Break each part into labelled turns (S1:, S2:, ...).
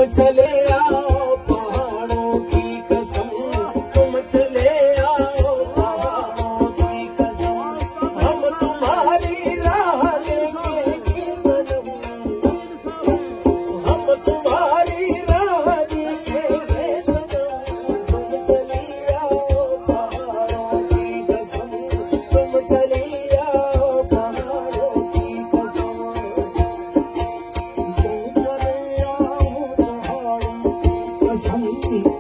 S1: चले आओ पहाड़ों की कसम, तुम चले आओ पहाड़ों की कसम, हम तुम्हारी राह देखेंगे सनम, हम तुम्हारी राह देखेंगे सनम, तुम चले आओ पहाड़ों की कसम, तुम चले आओ पहाड़ों की कसम,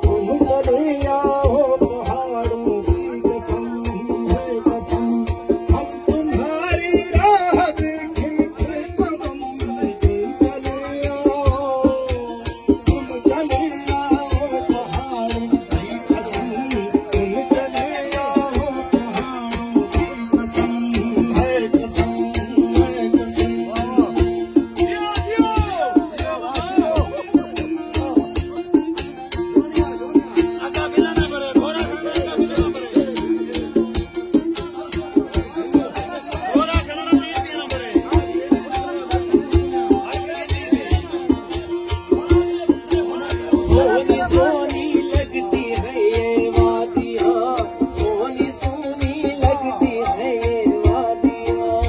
S1: तुम चले आओ पहाड़ों की कसम है कसम, हम तुम्हारी राह देखेंगे सनम, तुम चले आओ पहाड़ों की कसम, तुम चले आओ पहाड़ों की कसम है कसम है कसम। सोनी सोनी लगती है ये वादियाँ, सोनी सोनी लगती है ये वादियाँ,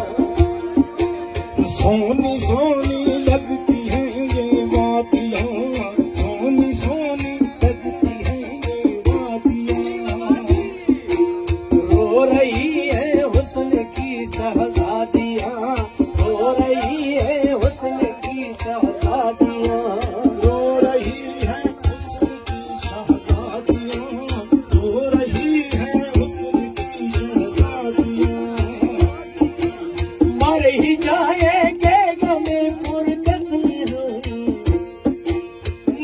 S1: सोनी सोनी लगती है ये वादियाँ, सोनी सोनी लगती है ये वादियाँ, रो रही है हुस्न की शहजादियाँ, रो रही है हुस्न की शहजादियाँ, रो रही है हुस्न की शहजादियाँ, रो रही है हुस्न की शहजादियाँ, मर ही जाएंगे गमे फुरकत में हम,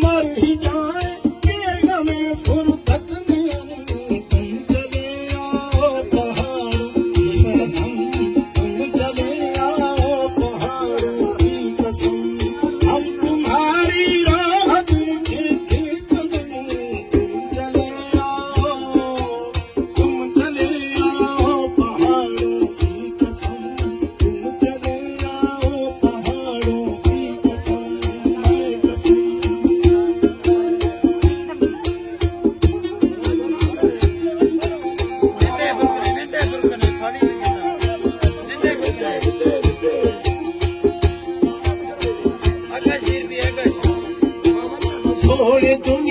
S1: मर ही जाएंगे गमे फुरकत में हम, तुम चले आओ पहाड़ों की कसम, तुम चले आओ पहाड़ों की कसम, हम तुम्हारी राह देखेंगे सनम, तुम चले आओ पहाड़ों की कसम, तुम चले आओ पहाड़ों की कसम है कसम। छोड़ तुम